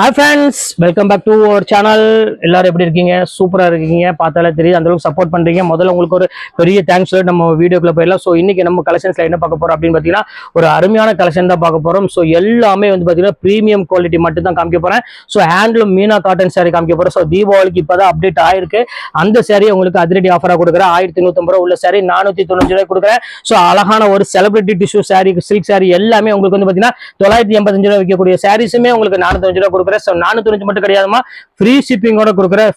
Hi friends, welcome back to our channel. எல்லாரும் எப்படி இருக்கீங்க? சூப்பரா இருக்கீங்க. பார்த்தாலே தெரியுது அந்த அளவுக்கு சப்போர்ட் பண்றீங்க. முதல்ல உங்களுக்கு ஒரு பெரிய தேங்க்ஸ் நம்ம வீடியோக்குள்ள போயிடலாம். ஸோ இன்னைக்கு நம்ம கலெக்ஷன்ஸ்ல என்ன பார்க்க போறோம் அப்படின்னு பார்த்தீங்கன்னா ஒரு அருமையான கலெக்ஷன் தான் பார்க்க போறோம். ஸோ எல்லாமே வந்து பார்த்தீங்கன்னா பிரீமியம் குவாலிட்டி மட்டும் தான் காமிக்க போறேன். So handloom Meena cotton sorry காமிக்க போறோம். ஸோ தீபாவளிக்கு இப்பதான் அப்டேட் ஆயிருக்கு. அந்த சாரி உங்களுக்கு அதிரடி ஆஃபரா கொடுக்குறேன். 1150 ரூபாய் உள்ள சாரி 495 ரூபாய் கொடுக்குறேன். ஸோ அழகான ஒரு celebrity tissue sorry, silk sorry எல்லாமே உங்களுக்கு வந்து பார்த்தீங்கன்னா 985 ரூபாய் விற்கக்கூடிய சாரீஸுமே உங்களுக்கு 495 ரூபாய் கொடுக்குறேன். 495 மட்டும் கிடையாதுமா, ஃப்ரீ ஷிப்பிங்கோட கொடுக்குறேன்.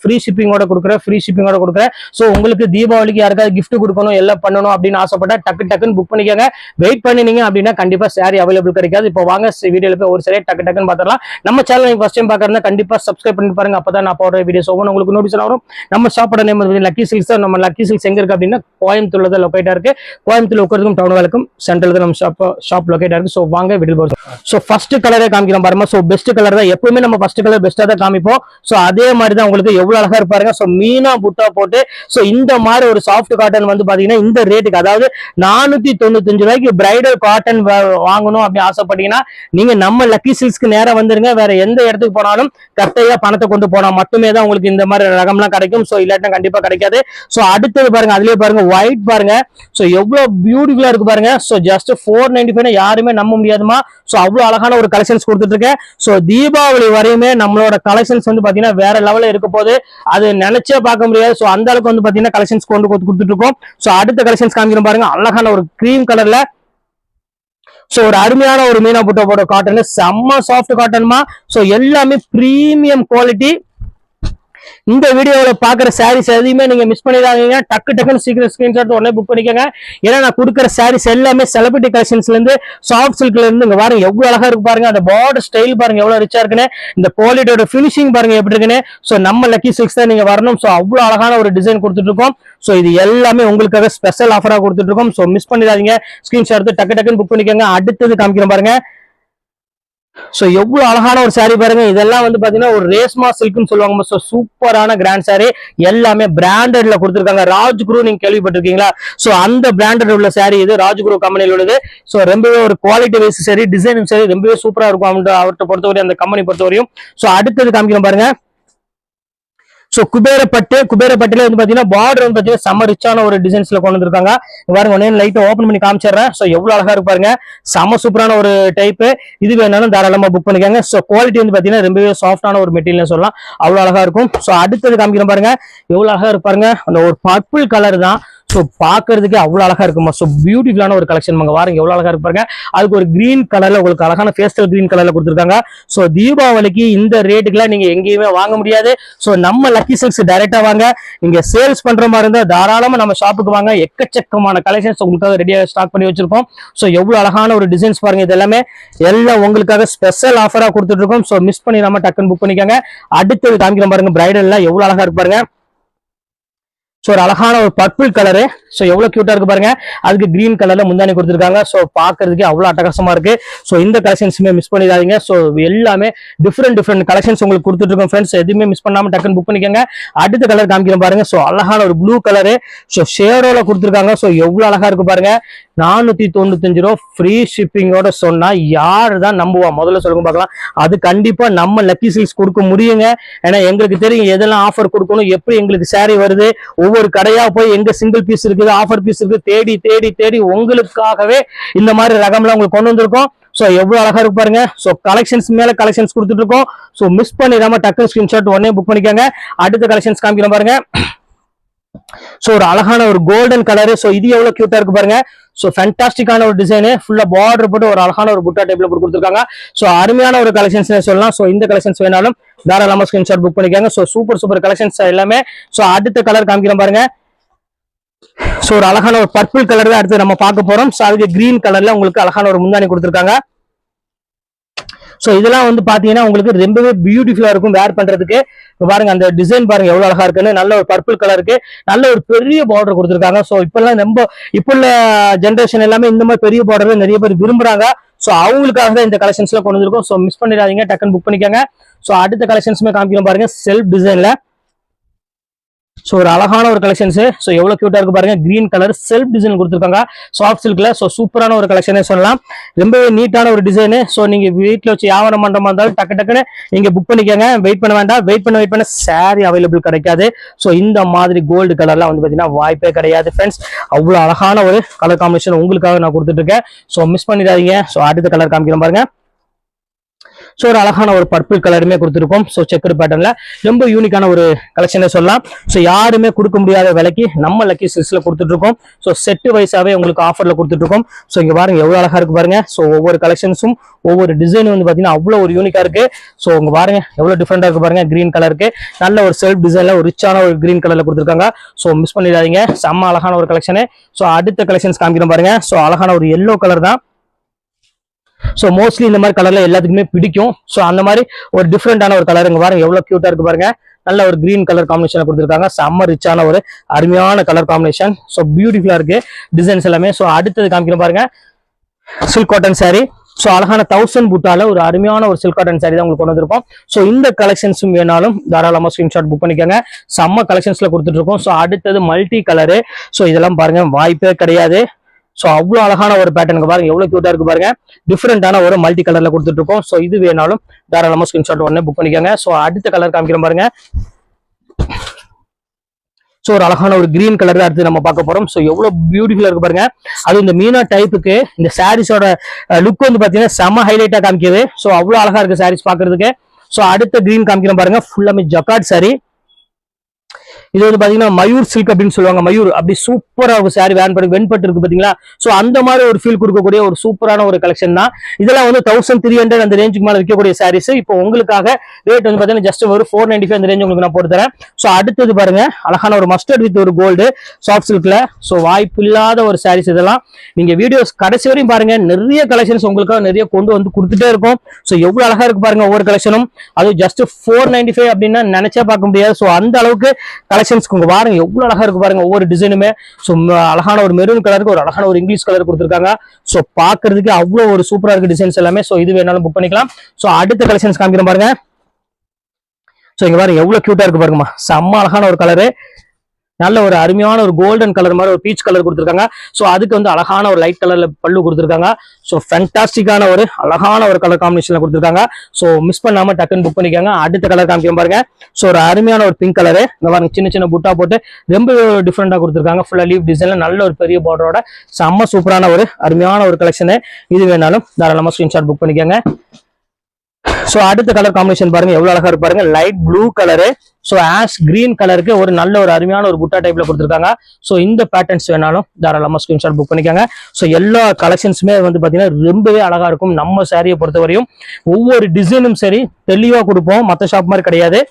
சோ உங்களுக்கு தீபாவளிக்கு யாருக்காவது கிஃப்ட் கொடுக்கணும், எல்லாம் பண்ணணும் அப்படின்னு ஆசைப்பட்டா டக்குன்னு புக் பண்ணிக்கோங்க. வெயிட் பண்ணினீங்க அப்படின்னா கண்டிப்பா சாரி அவைலபிள் கிடைக்காது. இப்போ வாங்க வீடியோல போய் ஒரு சாரி டக்குன்னு பார்த்துடலாம். நம்ம சேனல் நீங்க ஃபர்ஸ்ட் டைம் பார்க்கறதா கண்டிப்பா சப்ஸ்கிரைப் பண்ணி பாருங்க. அப்பதான் நான் போடுற வீடியோஸ் உங்களுக்கு நோட்டிஃபிகேஷன் வரும். நம்ம ஷாப்போட நேம் வந்து லக்கி சில்க்ஸ். நம்ம லக்கி சில்க்ஸ் எங்க இருக்கு அப்படின்னா கோயம்புத்தூர்ல தான் லொகேட்டா இருக்கு. கோயம்புத்தூர்ல உட்கார்றதுக்கும் டவுன் வேலைக்கும் சென்ட்ரல் தான் நம்ம ஷாப் லொகேட்டா இருக்கு. சோ வாங்க வீடியோ போறோம். சோ ஃபர்ஸ்ட் கலரே காமிக்கிறோம் பாருங்க. சோ பெஸ்ட் கலர் தான் எப்பவுமே நம்ம ஃபர்ஸ்ட் கலர் பெஸ்டா தான் காமிப்போம். சோ அதே மாதிரி தான் உங்களுக்கு எவ்வளவு அழகா இருப்பாருங்க. சோ மீனா புட்டா போட்டு சோ இந்த மாதிரி ஒரு சாஃப்ட் காட்டன் வந்து பாத்தீங்கன்னா இந்த ரேட்டுக்கு, அதாவது 495 ரூபாய்க்கு பிரைடல் காட்டன் வாங்கணும் அப்படி ஆசைப்பட்டீங்கன்னா நீங்க நம்ம லக்கி சில்க்ஸ்க்கு நேரம் வந்துருங்க. வேற எந்த இடத்துக்கு போனாலும் கட்டையா பணத்தை கொண்டு போனா மட்டுமே தான் உங்களுக்கு இந்த மாதிரி ரகம்லாம் கிடைக்கும். சோ இல்லாட்டா கண்டிப்பா கிடைக்காது. சோ அடுத்தது பாருங்க, அதுலயே பாருங்க ஒயிட் பாருங்க. சோ எவ்வளவு பியூட்டிஃபுல்லா இருக்கு பாருங்க. சோ ஜஸ்ட் 495 யாருமே நம்ப முடியாதுமா. சோ அவ்வளவு அழகான ஒரு கலெக்ஷன்ஸ் கொடுத்துட்டு இருக்கேன். சோ தீபாவளி வரையுமே நம்மளோட கலெக்ஷன்ஸ் வந்து பாத்தீங்கன்னா வேற லெவல்ல இருக்க போது, அது நினைச்சே பார்க்க முடியாது. சோ அந்த அளவுக்கு வந்து பாத்தீங்கன்னா கலெக்ஷன்ஸ் கொண்டு கொடுத்துட்டு இருக்கோம். சோ அடுத்த கலெக்ஷன்ஸ் காமிக்கிறோம் பாருங்க. அழகான ஒரு கிரீம் கலர்ல சோ ஒரு அருமையான ஒரு மீனா புட்டா போட காட்டன், செம்ம சாஃப்ட் காட்டன்மா. சோ எல்லாமே பிரீமியம் குவாலிட்டி. இந்த வீடியோல பாக்குற சாரீஸ் எதையுமே நீங்க மிஸ் பண்ணிடாதீங்க. டக்குன்னு சீக்கிரம் ஸ்கிரீன்ஷாட் உடனே புக் பண்ணிக்கோங்க. ஏன்னா நான் கொடுக்குற சாரீஸ் எல்லாமே செலிபிரிட்டி கலெக்ஷன்ஸ்ல இருந்து சாஃப்ட் சில்க்ல இருந்து இங்க பாருங்க எவ்வளவு அழகா இருக்கு பாருங்க. அந்த பார்டர் ஸ்டைல் பாருங்க எவ்வளவு ரிச்சா இருக்குன்னு, இந்த குவாலிட்டியோட பினிஷிங் பாருங்க எப்படி இருக்குன்னு. சோ நம்ம லக்கி சில்க்ஸ் தான் நீங்க வரணும். சோ அவ்வளவு அழகான ஒரு டிசைன் கொடுத்துட்டு இருக்கோம். சோ இது எல்லாமே உங்களுக்காக ஸ்பெஷல் ஆஃபரா கொடுத்துட்டு இருக்கோம். சோ மிஸ் பண்ணிடாதீங்க. ஸ்கிரீன்ஷாட் எடுத்து டக்குன்னு புக் பண்ணிக்கோங்க. அடுத்தது காமிக்கிறோம் பாருங்க. சோ எவ்வளவு அழகான ஒரு சாரி பாருங்க. இதெல்லாம் வந்து பாத்தீங்கன்னா ஒரு ரேஸ்மா சில்க்னு சொல்லுவாங்க. சோ சூப்பரான கிராண்ட் சாரி எல்லாமே பிராண்டட்ல கொடுத்துருக்காங்க. ராஜ்குரு நீங்க கேள்விப்பட்டிருக்கீங்களா? சோ அந்த பிராண்டட் உள்ள சாரி இது, ராஜ்குரு கம்பெனில உள்ளது. சோ ரொம்பவே ஒரு குவாலிட்டி வைஸ் சரி, டிசைனும் சரி ரொம்பவே சூப்பரா இருக்கும் அவர்கிட்ட பொறுத்தவரையும், அந்த கம்பெனி பொறுத்தவரையும். சோ அடுத்தது காமிக்கிறோம் பாருங்க. சோ குபேரப்பட்டுல வந்து பாத்தீங்கன்னா பார்டர் வந்து பாத்தீங்கன்னா செம ரிச்சான ஒரு டிசைன்ஸ்ல கொண்டு வந்திருக்காங்க. பாருங்க ஒன்னே லைட் ஓபன் பண்ணி காமிச்சிடுறேன். சோ எவ்வளவு அழகா இருக்கு பாருங்க. செம சூப்பரான ஒரு டைப். இது வேணாலும் தாராளமா புக் பண்ணிக்கோங்க. சோ குவாலிட்டி வந்து பாத்தீங்கன்னா ரொம்பவே சாஃப்டான ஒரு மெட்டீரியல் சொல்லலாம். அவ்வளவு அழகா இருக்கும். சோ அடுத்தது காமிக்கிறேன் பாருங்க. எவ்வளவு அழகா இருக்கு பாருங்க. அந்த ஒரு பர்பிள் கலர் தான். சோ பாக்குறதுக்கு அவ்வளவு அழகா இருக்குமா. சோ பியூட்டிஃபுல்லான ஒரு கலெக்ஷன் பாருங்க எவ்வளவு அழகா இருக்கு பாருங்க. அதுக்கு ஒரு கிரீன் கலர்ல உங்களுக்கு அழகான பேஸ்டல் கிரீன் கலர்ல கொடுத்துருக்காங்க. சோ தீபாவளிக்கு இந்த ரேட்டுக்குலாம் நீங்க எங்கேயுமே வாங்க முடியாது. சோ நம்ம லக்கி சில்க்ஸ் டைரக்டா வாங்க. நீங்க சேல்ஸ் பண்ற மாதிரி இருந்தா தாராளமா நம்ம ஷாப்புக்கு வாங்க. எக்கச்சக்கமான கலெக்ஷன்ஸ் உங்களுக்காக ரெடியா ஸ்டாக் பண்ணி வச்சிருக்கோம். சோ எவ்வளவு அழகான ஒரு டிசைன்ஸ் பாருங்க. இது எல்லாமே எல்லாம் உங்களுக்காக ஸ்பெஷல் ஆஃபரா கொடுத்துட்டு இருக்கோம். சோ மிஸ் பண்ணிடாம டக்குன்னு புக் பண்ணிக்கோங்க. அடுத்தது காமிக்கிறோம் பாருங்க. பிரைடல்ல எவ்வளவு அழகா இருக்கு பாருங்க. சோ ஒரு அழகான ஒரு பர்பிள் கலரு. சோ எவ்வளவு கியூட்டா இருக்கு பாருங்க. அதுக்கு கிரீன் கலர்ல முந்தானி கொடுத்துருக்காங்க. சோ பாக்குறதுக்கு அவ்வளவு அட்டகாசமா இருக்கு. சோ இந்த கலெக்ஷன்ஸுமே மிஸ் பண்ணிடாதீங்க. சோ எல்லாமே டிஃப்ரெண்ட் கலெக்ஷன்ஸ் உங்களுக்கு கொடுத்துட்டு இருக்கோம் ஃப்ரெண்ட்ஸ். எதுவுமே மிஸ் பண்ணாம டக்குன்னு புக் பண்ணிக்கோங்க. அடுத்த கலர் காமிக்கிறோம் பாருங்க. சோ அழகான ஒரு ப்ளூ கலரு. சோ ஷேடோல கொடுத்துருக்காங்க. சோ எவ்வளவு அழகா இருக்கு பாருங்க. 495 ரூபாய் ஃப்ரீ ஷிப்பிங்கோட சொன்னா யாரு தான் நம்புவா? முதல்ல சொல்லுங்க பார்க்கலாம். அது கண்டிப்பா நம்ம லக்கி சில்க்ஸ் கொடுக்க முடியுங்க. ஏன்னா எங்களுக்கு தெரியும் எதெல்லாம் ஆஃபர் கொடுக்கணும், எப்படி எங்களுக்கு சாரி வருது, ஒவ்வொரு கடையா போய் எங்க சிங்கிள் பீஸ் இருக்குது, ஆஃபர் பீஸ் இருக்குது, தேடி உங்களுக்காகவே இந்த மாதிரி ரகம்லாம் உங்களுக்கு கொண்டு வந்திருக்கோம். சோ எவ்வளவு அழகா இருக்கு பாருங்க. சோ கலெக்ஷன்ஸ் மேல கலெக்ஷன்ஸ் கொடுத்துட்டு இருக்கோம். சோ மிஸ் பண்ணிடாம டக்குனு ஸ்கிரீன்ஷாட் உடனே புக் பண்ணிக்கோங்க. அடுத்த கலெக்ஷன்ஸ் காமிக்கிறோம் பாருங்க. சோ ஒரு அழகான ஒரு கோல்டன் கலர். சோ இது எவ்வளவு கியூட்டா இருக்கு பாருங்க. சோ ஃபேண்டாஸ்டிக்கான ஒரு டிசைன், ஃபுல்லா பார்டர் போட்டு ஒரு அழகான ஒரு புட்டா டைப்ல போட்டு கொடுத்துருக்காங்க. சோ அருமையான ஒரு கலெக்ஷன்ஸ் சொல்லலாம். சோ இந்த கலெக்ஷன்ஸ் வேணாலும் தாராளமா ஸ்கிரீன்ஷாட் புக் பண்ணிக்கோங்க. சோ சூப்பர் கலெக்ஷன்ஸ் எல்லாமே. சோ அடுத்த கலர் காமிக்கிறோம் பாருங்க. சோ ஒரு அழகான ஒரு பர்பிள் கலர் தான் அடுத்து நம்ம பார்க்க போறோம். சோ அதுக்கு கிரீன் கலர்ல உங்களுக்கு அழகான ஒரு முந்தானி கொடுத்துருக்காங்க. சோ இதெல்லாம் வந்து பாத்தீங்கன்னா உங்களுக்கு ரொம்பவே பியூட்டிஃபுல்லா இருக்கும் வேர் பண்றதுக்கு. பாருங்க அந்த டிசைன் பாருங்க எவ்வளவு அழகா இருக்குன்னு. நல்ல ஒரு பர்பிள் கலருக்கு நல்ல ஒரு பெரிய பார்டர் கொடுத்துருக்காங்க. சோ இப்பெல்லாம் இப்ப உள்ள ஜென்ரேஷன் எல்லாமே இந்த மாதிரி பெரிய பார்டர் நிறைய பேர் விரும்புறாங்க. சோ அவங்களுக்காக தான் இந்த கலெக்ஷன்ஸ் எல்லாம் கொண்டு வந்திருக்கோம். சோ மிஸ் பண்ணிடாதீங்க, டக்குன்னு புக் பண்ணிக்கோங்க. சோ அடுத்த கலெக்ஷன்ஸுமே காமிக்கிறோம் பாருங்க. செல்ஃப் டிசைன்ல ஸோ ஒரு அழகான ஒரு கலெக்ஷன்ஸ். ஸோ எவ்வளவு கியூட்டா இருக்கு பாருங்க. கிரீன் கலர் செல்ஃப் டிசைன் கொடுத்துருக்காங்க சாஃப்ட் சில்க்ல. ஸோ சூப்பரான ஒரு கலெக்ஷனே சொல்லலாம். ரொம்பவே நீட்டான ஒரு டிசைனு. ஸோ நீங்க வீட்டில் வச்சு வியாபாரம் பண்ற மாதிரி இருந்தாலும் டக்கு டக்குன்னு நீங்க புக் பண்ணிக்கோங்க. வெயிட் பண்ண வேண்டாம். வெயிட் பண்ண சாரி அவைலபிள் கிடைக்காது. ஸோ இந்த மாதிரி கோல்டு கலர்லாம் வந்து பாத்தீங்கன்னா வாய்ப்பே கிடையாது ஃப்ரெண்ட்ஸ். அவ்வளவு அழகான ஒரு கலர் காம்பினேஷன் உங்களுக்காக நான் கொடுத்துட்டு இருக்கேன். ஸோ மிஸ் பண்ணிடாதீங்க. ஸோ அடுத்த கலர் காமிக்கிறேன் பாருங்க. ஸோ ஒரு அழகான ஒரு பர்பிள் கலருமே கொடுத்துருக்கோம். ஸோ செக்கர் பேட்டர்ல ரொம்ப யூனிக்கான ஒரு கலெக்ஷனே சொல்லலாம். ஸோ யாருமே கொடுக்க முடியாத விலைக்கு நம்ம லக்கி சில்க்ஸ்ல கொடுத்துட்டு இருக்கோம். ஸோ செட்டு வைஸாவே உங்களுக்கு ஆஃபர்ல கொடுத்துட்டு இருக்கோம். ஸோ இங்க பாருங்க எவ்வளவு அழகா இருக்கு பாருங்க. ஸோ ஒவ்வொரு கலெக்ஷன்ஸும் ஒவ்வொரு டிசைனும் வந்து பாத்தீங்கன்னா அவ்வளவு ஒரு யூனிக்கா இருக்கு. ஸோ உங்க பாருங்க எவ்வளவு டிஃபரெண்டா இருக்கு பாருங்க. கிரீன் கலருக்கு நல்ல ஒரு செல்ஃப் டிசைன்ல ஒரு ரிச்சான ஒரு கிரீன் கலர்ல கொடுத்துருக்காங்க. ஸோ மிஸ் பண்ணிடாதீங்க. செம்ம அழகான ஒரு கலெக்ஷனு. ஸோ அடுத்த கலெக்ஷன்ஸ் காமிக்கிறோம் பாருங்க. ஸோ அழகான ஒரு எல்லோ கலர் தான். ஸோ மோஸ்ட்லி இந்த மாதிரி கலர்ல எல்லாத்துக்குமே பிடிக்கும். ஸோ அந்த மாதிரி ஒரு டிஃப்ரெண்டான ஒரு கலர். இங்க பாருங்க எவ்வளவு கியூட்டா இருக்கு பாருங்க. நல்ல ஒரு கிரீன் கலர் காம்பினேஷன் கொடுத்துருக்காங்க. செம்ம ரிச்சான ஒரு அருமையான கலர் காம்பினேஷன். ஸோ பியூட்டிஃபுல்லா இருக்கு டிசைன்ஸ் எல்லாமே. ஸோ அடுத்தது காமிக்கிறோம் பாருங்க. Silk cotton sorry. ஸோ அழகான 1000 புட்டால ஒரு அருமையான ஒரு சில்க் காட்டன் சாரி தான் உங்களுக்கு கொண்டு வந்திருக்கோம். ஸோ இந்த கலெக்ஷன்ஸும் வேணாலும் தாராளமா ஸ்கிரீன்ஷாட் புக் பண்ணிக்கோங்க. செம்ம கலெக்ஷன்ஸ்ல கொடுத்துட்டு இருக்கோம். ஸோ அடுத்தது மல்டி கலரு. ஸோ இதெல்லாம் பாருங்க வாய்ப்பே கிடையாது. ஸோ அவ்வளவு அழகான ஒரு பேட்டர்னுக்கு பாருங்க எவ்வளவு கியூட்டா இருக்கு பாருங்க. டிஃப்ரெண்டான ஒரு மல்டி கலர்ல கொடுத்துட்டு இருக்கோம். ஸோ இது வேணாலும் தாராளமா ஸ்கிரீன்ஷாட் உடனே புக் பண்ணிக்கோங்க. ஸோ அடுத்த கலர் காமிக்கிறோம் பாருங்க. ஸோ ஒரு அழகான ஒரு கிரீன் கலர் தான் அடுத்து நம்ம பார்க்க போறோம். ஸோ எவ்வளவு பியூட்டிஃபுல்லா இருக்கு பாருங்க. அது இந்த மீனா டைப்புக்கு இந்த சாரீஸோட லுக் வந்து பாத்தீங்கன்னா செம்ம ஹைலைட்டா காமிக்குது. ஸோ அவ்வளவு அழகா இருக்கு சாரீஸ் பாக்குறதுக்கு. ஸோ அடுத்த கிரீன் காமிக்கிறோம் பாருங்க. ஃபுல்லாமே ஜக்கார்ட் சாரி. இது வந்து பாத்தீங்கன்னா மயூர் சில்க் அப்படின்னு சொல்லுவாங்க. மயூர் அப்படி சூப்பரா ஒரு சாரி வெண்பட்டு இருக்கு பாத்தீங்களா. சோ அந்த மாதிரி ஒரு ஃபீல் கொடுக்கக்கூடிய ஒரு சூப்பரான ஒரு கலெக்ஷன் தான். இதெல்லாம் வந்து 1300 அந்த ரேஞ்சுக்கு மேல விற்கக்கூடிய சாரீஸ். இப்போ உங்களுக்காக ரேட் வந்து பாத்தீங்கன்னா ஜஸ்ட் ஒரு 495 அந்த ரேஞ்ச் உங்களுக்கு நான் போட்டு தரேன். சோ அடுத்தது பாருங்க அழகான ஒரு மஸ்டர்ட் வித் ஒரு கோல்டு சாஃப்ட் சில்க்ல. சோ வாய்ப்பு இல்லாத ஒரு சாரீஸ் இதெல்லாம். நீங்க வீடியோஸ் கடைசி வரையும் பாருங்க. நிறைய கலெக்ஷன்ஸ் உங்களுக்காக நிறைய கொண்டு வந்து கொடுத்துட்டே இருக்கும். சோ எவ்வளவு அழகா இருக்கு பாருங்க ஒவ்வொரு கலெக்ஷனும். அது ஜஸ்ட் 495 அப்படின்னா நினைச்சே பார்க்க முடியாது. சோ அந்த அளவுக்கு கலெக்ஷன்ஸ்க்கு உங்க பாருங்க எவ்வளவு அழகா இருக்கு பாருங்க ஒவ்வொரு டிசைனுமே. சோ அழகான ஒரு மெரூன் கலருக்கு ஒரு அழகான ஒரு இங்கிலீஷ் கலர் கொடுத்துருக்காங்க. சோ பாக்குறதுக்கு அவ்வளவு ஒரு சூப்பரா இருக்கு டிசைன்ஸ் எல்லாமே. சோ இது வேணாலும் புக் பண்ணிக்கலாம். சோ அடுத்த கலெக்ஷன்ஸ் காமிக்கிறேன் பாருங்க. சோ இங்க பாருங்க எவ்வளவு கியூட்டா இருக்கு பாருங்கம்மா. செம்ம அழகான ஒரு கலரு. நல்ல ஒரு அருமையான ஒரு கோல்டன் கலர் மாதிரி ஒரு பீச் கலர் கொடுத்துருக்காங்க. ஸோ அதுக்கு வந்து அழகான ஒரு லைட் கலர்ல பல்லு கொடுத்துருக்காங்க. ஸோ ஃபேண்டாஸ்டிக்கான ஒரு அழகான ஒரு கலர் காம்பினேஷன்ல கொடுத்துருக்காங்க. ஸோ மிஸ் பண்ணாம டக்குன்னு புக் பண்ணிக்கோங்க. அடுத்த கலர் காமிக்க பாருங்க. ஸோ ஒரு அருமையான ஒரு பிங்க் கலரு. இந்த பாருங்க சின்ன சின்ன புட்டா போட்டு ரொம்ப டிஃப்ரெண்டா கொடுத்துருக்காங்க. ஃபுல்லா லீவ் டிசைன்ல நல்ல ஒரு பெரிய பார்டரோட செம்ம சூப்பரான ஒரு அருமையான ஒரு கலெக்ஷனு. இது வேணாலும் தாராளமா ஸ்கிரீன்ஷாட் புக் பண்ணிக்கோங்க. சோ அடுத்த கலர் காம்பினேஷன் பாருங்க எவ்வளவு அழகா இருக்கு பாருங்க. Light blue colour. So ash green கலருக்கு ஒரு நல்ல ஒரு அருமையான ஒரு புட்டா டைப்ல கொடுத்துருக்காங்க. சோ இந்த பேட்டர்ன்ஸ் வேணாலும் தாராளமா ஸ்கிரீன்ஷாட் புக் பண்ணிக்கோங்க. சோ எல்லா கலெக்ஷன்ஸுமே வந்து பாத்தீங்கன்னா ரொம்பவே அழகா இருக்கும். நம்ம சாரியை பொறுத்தவரையும் ஒவ்வொரு டிசைனும் சரி தெளிவா கொடுப்போம். மற்ற ஷாப் மாதிரி கிடையாது.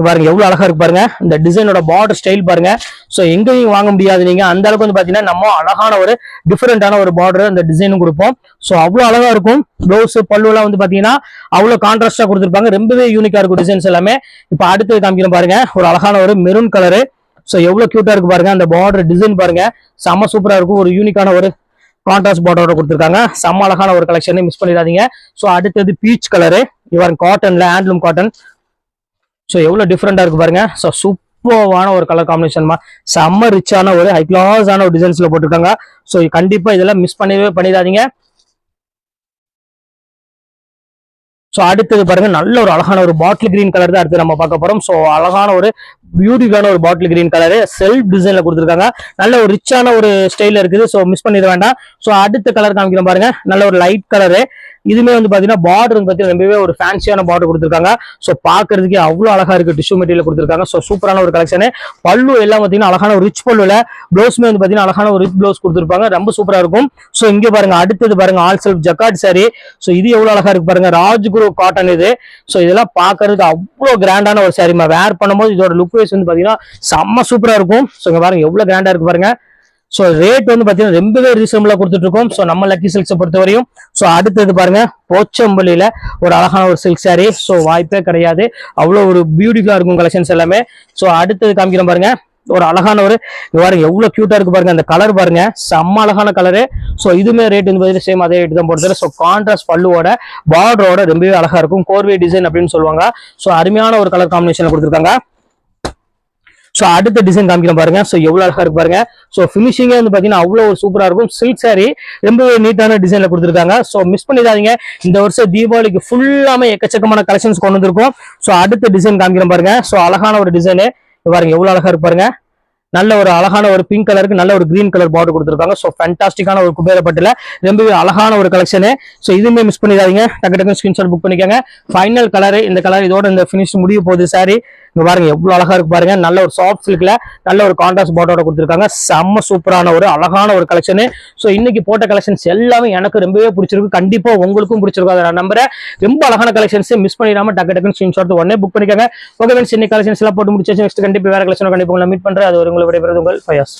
பாருங்க எவ்வளவு அழகா இருக்கு பாருங்க. இந்த டிசைனோட பார்டர் ஸ்டைல் பாருங்க. சோ எங்கேயும் வாங்க முடியாது நீங்க அந்த அளவுக்கு வந்து பாத்தீங்கன்னா நம்ம அழகான ஒரு டிஃபரெண்டான ஒரு பார்டர் அந்த டிசைனும் கொடுப்போம். சோ அவ்வளவு அழகா இருக்கும். ப்ளவுஸ் பல்லு எல்லாம் வந்து பாத்தீங்கன்னா அவ்வளவு கான்ட்ராஸ்டா கொடுத்துருப்பாங்க. ரொம்பவே யூனிக்கா இருக்கும் டிசைன்ஸ் எல்லாமே. இப்ப அடுத்து காமிக்கிறோம் பாருங்க. ஒரு அழகான ஒரு மெரூன் கலரு. சோ எவ்வளவு கியூட்டா இருக்கு பாருங்க. அந்த பார்டர் டிசைன் பாருங்க செம்ம சூப்பரா இருக்கும். ஒரு யூனிக்கான ஒரு கான்ட்ராஸ்ட் பார்டரோட கொடுத்துருக்காங்க. செம்ம அழகான ஒரு கலெக்ஷனை மிஸ் பண்ணிடாதீங்க. சோ அடுத்தது பீச் கலரு. இவன் காட்டன்ல ஹேண்ட்லூம் காட்டன். ஸோ எவ்வளவு டிஃப்ரெண்டா இருக்கு பாருங்க. ஸோ சூப்பரான ஒரு கலர் காம்பினேஷன் செம்ம ரிச்சான ஒரு ஹை கிளாஸான ஒரு டிசைன்ஸ்ல போட்டிருக்காங்க. ஸோ கண்டிப்பா இதெல்லாம் மிஸ் பண்ணிடாதீங்க. ஸோ அடுத்தது பாருங்க நல்ல ஒரு அழகான ஒரு பாட்டில் கிரீன் கலர் தான் அடுத்து நம்ம பார்க்க போறோம். ஸோ அழகான ஒரு பியூட்டிஃபுல்லான ஒரு பாட்டில் கிரீன் கலரு செல்ஃப் டிசைன்ல கொடுத்துருக்காங்க. நல்ல ஒரு ரிச்சான ஒரு ஸ்டைல இருக்குது. ஸோ மிஸ் பண்ணிட வேண்டாம். ஸோ அடுத்த கலர் காமிக்கிறோம் பாருங்க. நல்ல ஒரு லைட் கலரு. இதுமே வந்து பாத்தீங்கன்னா பார்டர் வந்து பாத்தீங்கன்னா ரொம்பவே ஒரு ஃபேன்சியான பார்டர் கொடுத்துருக்காங்க. சோ பாக்குறதுக்கு அவ்வளவு அழகா இருக்கு. டிஷ்யூ மெட்டீரியல் கொடுத்துருக்காங்க. சோ சூப்பரான ஒரு கலெக்ஷன். பல்லு எல்லாம் பாத்தீங்கன்னா அழகான ஒரு ரிச் பல்லுல ப்ளவுஸ்மே வந்து பாத்தீங்கன்னா அழகான ஒரு ரிச் ப்ளவுஸ் கொடுத்துருப்பாங்க. ரொம்ப சூப்பரா இருக்கும். சோ இங்க பாருங்க அடுத்தது பாருங்க all self jacquard sorry. So இது எவ்வளவு அழகா இருக்கு பாருங்க. ராஜ்குரு காட்டன் இது. சோ இதெல்லாம் பாக்குறதுக்கு அவ்வளவு கிராண்டான ஒரு சாரிமா. வேர் பண்ணும்போது இதோட லுக் வைஸ் வந்து பாத்தீங்கன்னா செம்ம சூப்பரா இருக்கும். சோ இங்க பாருங்க எவ்வளவு கிராண்டா இருக்கு பாருங்க. சோ ரேட் வந்து பாத்தீங்கன்னா ரொம்பவே ரீசனபிளா கொடுத்துட்டு இருக்கோம். சோ நம்ம லக்கி சில்க்ஸை பொறுத்தவரையும். சோ அடுத்தது பாருங்க போச்சம்பள்ளியில ஒரு அழகான ஒரு சில்க் சாரி. சோ வாய்ப்பே கிடையாது. அவ்வளவு ஒரு பியூட்டிஃபுல்லா இருக்கும் கலெக்ஷன்ஸ் எல்லாமே. சோ அடுத்தது காமிக்கிறோம் பாருங்க. ஒரு அழகான ஒரு பாருங்க எவ்வளவு கியூட்டா இருக்கு பாருங்க. அந்த கலர் பாருங்க செம்ம அழகான கலரு. சோ இதுமே ரேட் வந்து பாத்தீங்கன்னா சேம் அதே ரேட் தான் போடுறது. சோ கான்ட்ராஸ்ட் பல்லுவோட பார்டரோட ரொம்பவே அழகா இருக்கும். கோர்வே டிசைன் அப்படின்னு சொல்லுவாங்க. சோ அருமையான ஒரு கலர் காம்பினேஷன் கொடுத்துருக்காங்க. ஸோ அடுத்த டிசைன் காமிக்கிறேன் பாருங்க. ஸோ எவ்வளவு அழகா இருக்கு பாருங்க. ஸோ ஃபினிஷிங்கே வந்து பாத்தீங்கன்னா அவ்வளவு ஒரு சூப்பரா இருக்கும். சில்க் saree ரொம்பவே நீட்டான டிசைன்ல கொடுத்துருக்காங்க. ஸோ மிஸ் பண்ணிடாதீங்க. இந்த வருஷம் தீபாவளிக்கு ஃபுல்லாமே எக்கச்சக்கமான கலெக்ஷன்ஸ் கொண்டு வந்திருக்கோம். ஸோ அடுத்த டிசைன் காமிக்கிறேன் பாருங்க. ஸோ அழகான ஒரு டிசைனு பாருங்க, எவ்வளவு அழகா இருக்கு பாருங்க. நல்ல ஒரு அழகான ஒரு பிங்க் கலருக்கு நல்ல ஒரு கிரீன் கலர் பார்டர் கொடுத்துருக்காங்க. ஸோ ஃபேண்டாஸ்டிக்கான ஒரு குபேரப்பட்டுல ரொம்பவே அழகான ஒரு கலெக்ஷனு. ஸோ இதுவுமே மிஸ் பண்ணிடாதீங்க. டக்கு டக்குன்னு ஸ்கிரீன்ஷாட் புக் பண்ணிக்கோங்க. ஃபைனல் கலர் இந்த கலர் இதோட இந்த ஃபினிஷ் முடிய போகுது saree. இங்க பாருங்க எவ்வளவு அழகா இருக்கு பாருங்க. நல்ல ஒரு சாஃப்ட் சில்க்ல நல்ல ஒரு கான்ட்ராஸ்ட் பார்டரோட கொடுத்துருக்காங்க. செம்ம சூப்பரான ஒரு அழகான ஒரு கலெக்ஷனு. ஸோ இன்னைக்கு போட்ட கலெக்ஷன்ஸ் எல்லாமே எனக்கு ரொம்பவே பிடிச்சிருக்கு. கண்டிப்பா உங்களுக்கும் பிடிச்சிருக்கும் அதை நான் நம்புறேன். ரொம்ப அழகான கலெக்ஷன்ஸ் மிஸ் பண்ணிடாம டக்கு டக்குன்னு ஸ்கிரீன்ஷாட் உடனே புக் பண்ணிக்கோங்க. ஓகே ஃப்ரெண்ட்ஸ், இன்னைக்கு கலெக்ஷன்ஸ் எல்லாம் போட்டு முடிச்சாச்சு. நெக்ஸ்ட் கண்டிப்பா வேற கலெக்ஷன் கண்டிப்பா உங்களை மீட் பண்றேன். அது ஒரு உங்களை விடைபெறுவது உங்கள் ஃபயாஸ்.